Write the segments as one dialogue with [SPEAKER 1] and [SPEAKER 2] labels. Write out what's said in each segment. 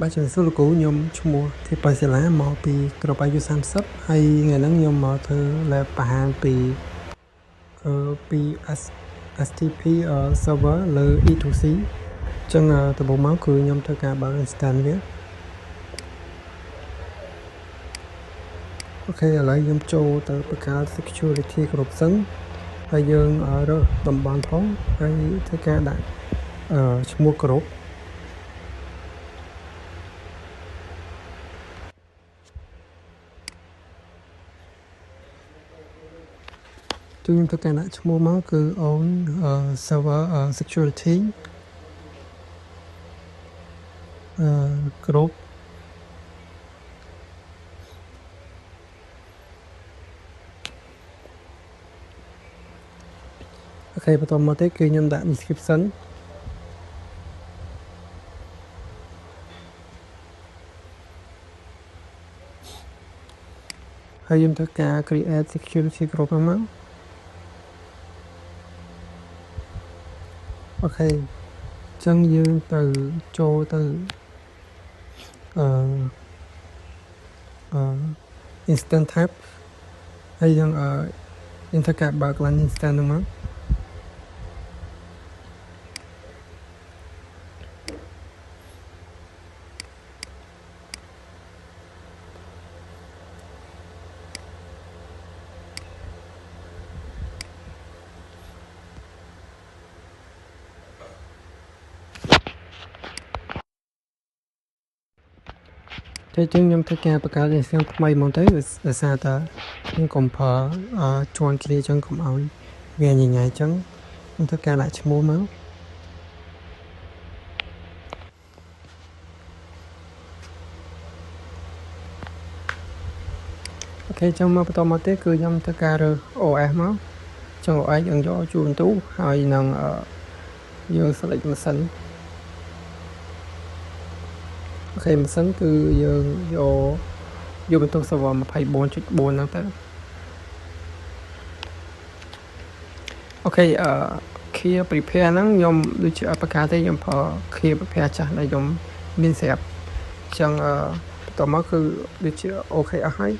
[SPEAKER 1] បាទជំរាបសួរលោកគ្រូខ្ញុំឈ្មោះធីប៉ាសិលាមកពីក្របអាយុ30ហើយថ្ងៃហ្នឹងខ្ញុំមកធ្វើ lab បង្ហាញពី STP server លើ E2C អញ្ចឹងដំបូងមកគឺខ្ញុំធ្វើការបើក instance វាអូខេឥឡូវខ្ញុំចូលទៅបង្កើត security គ្រប់សិនហើយយើងរើសតំបន់ផងហើយធ្វើការដាក់ឈ្មោះគ្រប់ខ្ញុំធ្វើការដាក់ឈ្មោះមកគឺ own server security គ្រប់អូខេបន្តមកទៀតគឺខ្ញុំដាក់ description ហើយខ្ញុំធ្វើការ create security group ហ្នឹងមកអូខេអញ្ចឹងយើងទៅចូលទៅinstant tab ហើយយើងធ្វើការបើកឡើង instant ហ្នឹងមកតែខ្ញុំធ្វើការបង្កើត instance ថ្មីមកទៅដោយសារតែខ្ញុំកុំប្រើជាន់គ្នាអញ្ចឹងកុំឲ្យវាញញ៉ៃអញ្ចឹងខ្ញុំធ្វើការដាក់ឈ្មោះមកអូខេអញ្ចឹងមកបន្តមកទៀតគឺខ្ញុំធ្វើការរើស OS មកអញ្ចឹង OS យើងយកជួនទូហើយនឹងយើង select ម៉ាស៊ីនអូខេម៉ាស៊ីនគឺយើងយកបន្ទុក server 24.4 ហ្នឹងទៅអូខេclear prepare ហ្នឹងខ្ញុំដូចជាអត់ប្រកាសទេខ្ញុំប្រើ clear prepare ចាស់ដែលខ្ញុំមានស្រាប់អញ្ចឹងបន្តមកគឺដូចជាអូខេអស់ហើយ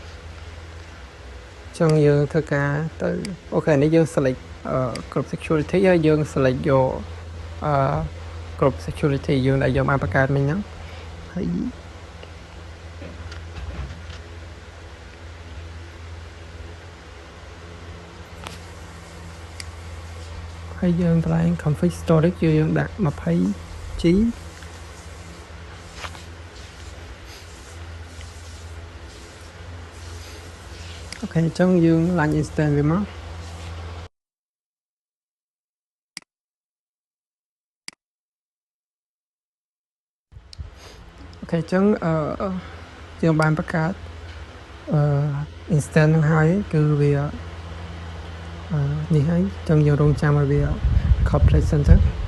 [SPEAKER 1] អញ្ចឹងយើងធ្វើការទៅអូខេនេះយើង select គ្រប់ security ហើយយើង select យកគ្រប់ security យើងដែលយើងបានបង្កើតមិញហ្នឹងហើយយើងកន្លែង config storage យើងដាក់ 20G អូខេអញ្ចឹងយើងឡើង instance វាមកអូខេអញ្ចឹងយើងបានបង្កើតinstance ហ្នឹងហើយគឺវានេះហើយអញ្ចឹងយើងរងចាំឲ្យវា complete សិនទៅ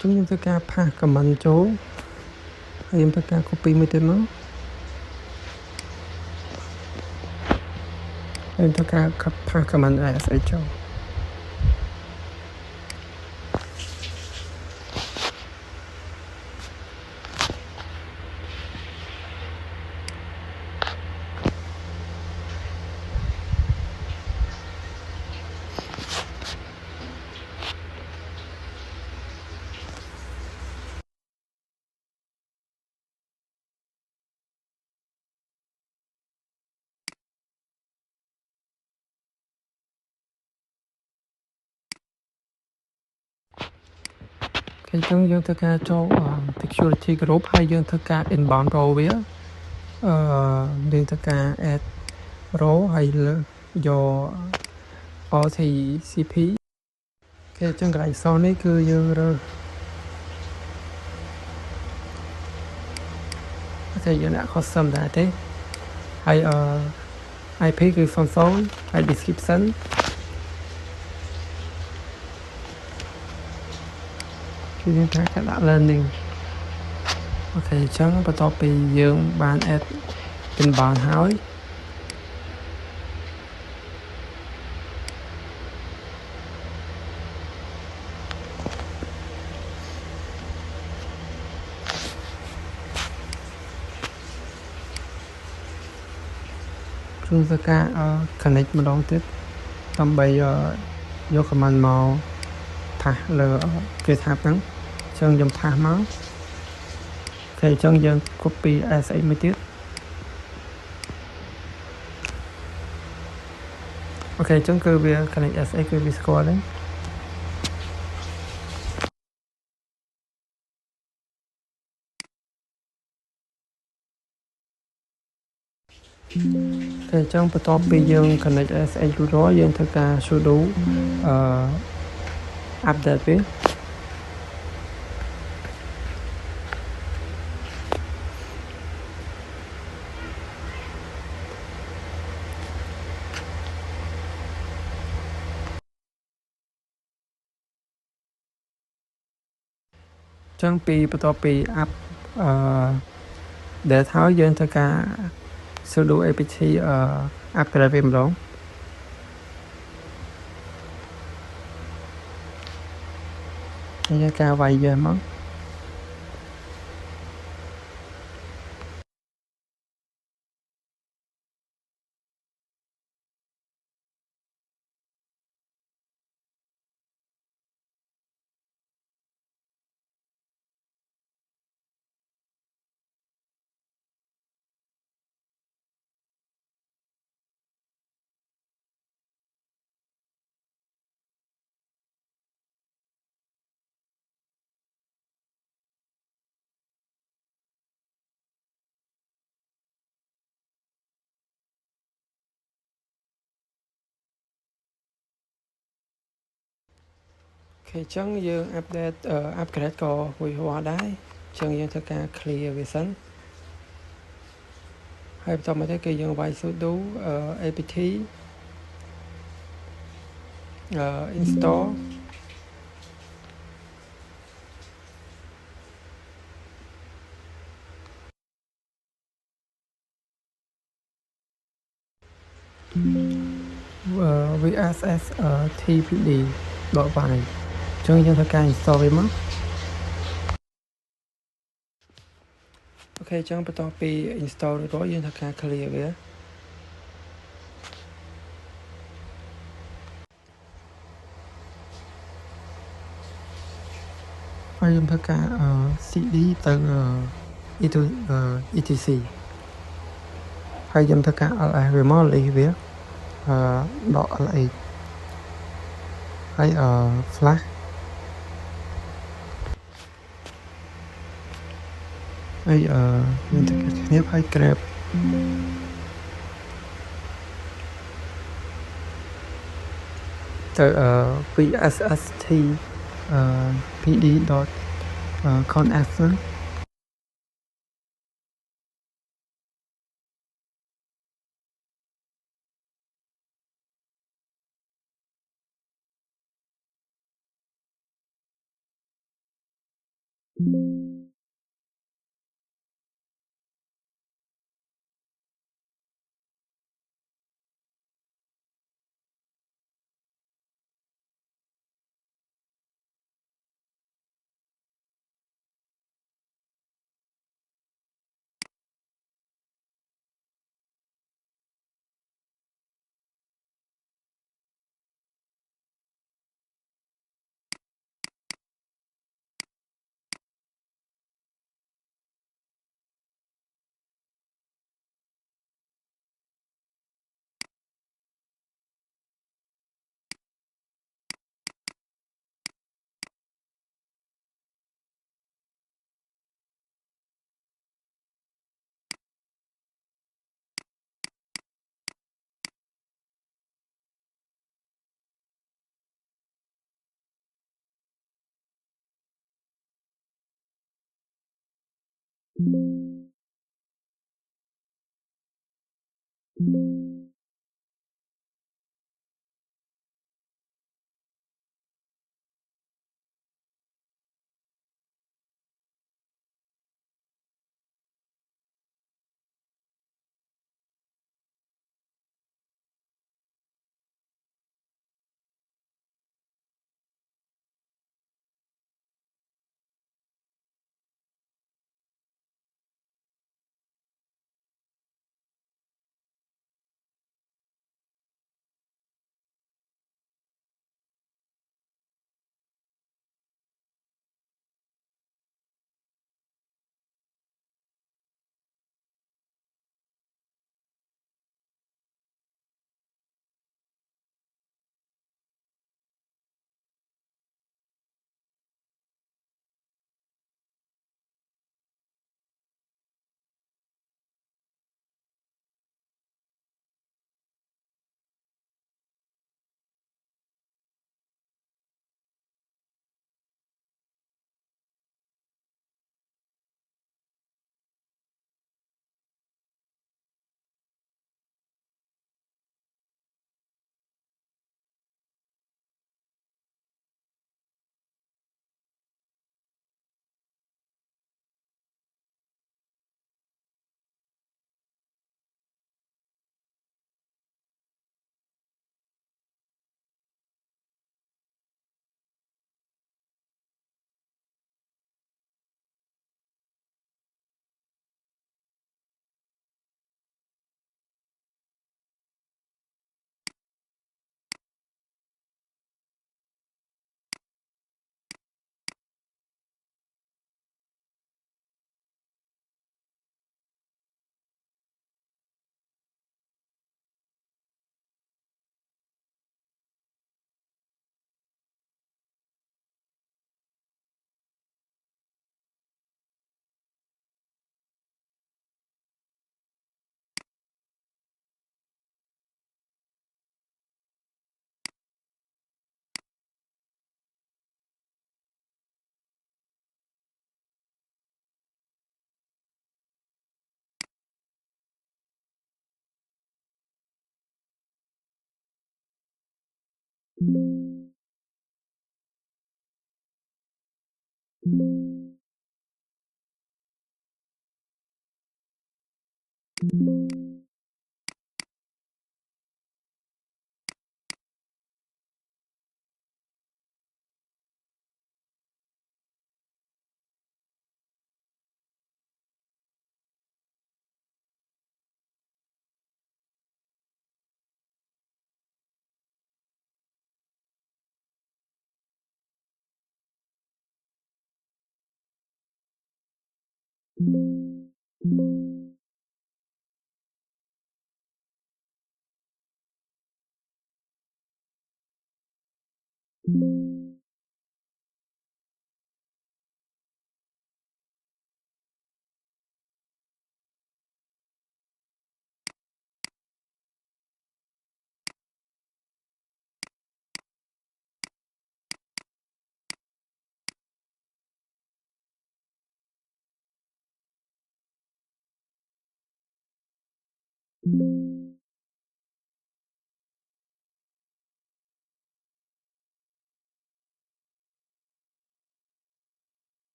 [SPEAKER 1] ខ្ញុំធ្វើការ pass command ចូលហើយខ្ញុំធ្វើការ copy មួយទៀតមកហើយធ្វើការ pass command ISA ចូល ចឹងយើងធ្វើការចូលsecurity group ហើយយើងធ្វើការ inbound row វាយើងធ្វើការ add row ហើយលើយក RTCP អូខេចឹងកន្លែងសនេះគឺយើងរើសតែយើងដាក់ custom ដែរទេហើយ IP គឺ00ហើយ description គឺយើងត្រូវការដាក់ learning អូខេអញ្ចឹងបន្ទាប់ពីយើងបាន add inbound ហើយគឺធ្វើការconnect ម្ដងទៀតដើម្បីយក command មកថាសលើ GitHub ហ្នឹងអញ្ចឹងខ្ញុំថាសមកអូខេអញ្ចឹងយើង copy SX មួយទៀតអូខេអញ្ចឹងគឺវា connect SX គឺវាស្គាល់ហើយតែអញ្ចឹងបន្ទាប់ពីយើង connect SX រួចរាល់យើងធ្វើការ sudo update វាចឹងបន្ទាប់ពី up date ហើយយើងធ្វើការ sudo apt upgrade វាម្ដងហើយយើងការវាយវាមកអូខេអញ្ចឹងយើង update upgrade ក៏រួចរាល់ដែរអញ្ចឹងយើងធ្វើការ clear វាសិនហើយបន្តមកទៀតគឺយើងវាយ sudo apt install vss tpd ដកវាយអញ្ចឹងយើងធ្វើការ install វាមកអូខេអញ្ចឹងបន្ទាប់ពី install រួចរាល់យើងធ្វើការ clear វាហើយយើងធ្វើការ cd ទៅ etc ហើយយើងធ្វើការ ls វាមក list វាដក ls ហើយ flash ហើយយើងធ្វើការគ្នាហើយ grab ទៅ vsst pd.conf ហ្នឹង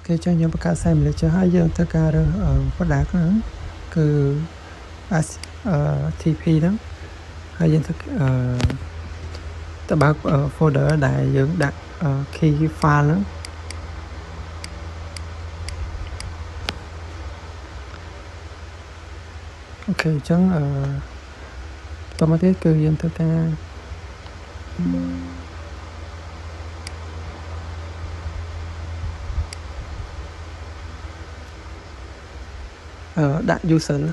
[SPEAKER 1] គេចឹងយើងបង្កើត simulator ហើយយើងធ្វើការរើស product ហ្នឹងគឺ TP ហ្នឹងហើយយើងធ្វើទៅបើក folder ដែលយើងដាក់ key file ហ្នឹងអូខេអញ្ចឹងតមកទៀតគឺយើងធ្វើការដាក់ user អូ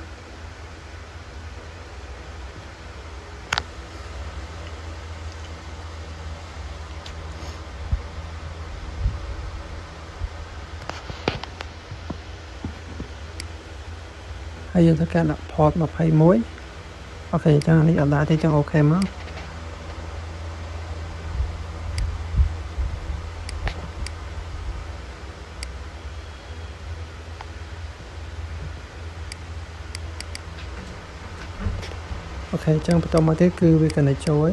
[SPEAKER 1] ហើយយើងធ្វើការដាក់ port 21 អូខេអញ្ចឹងនេះអត់ដាក់ទេអញ្ចឹងអូខេមកអូខេអញ្ចឹងបន្តមកទៀតគឺវាកាន់តែចូល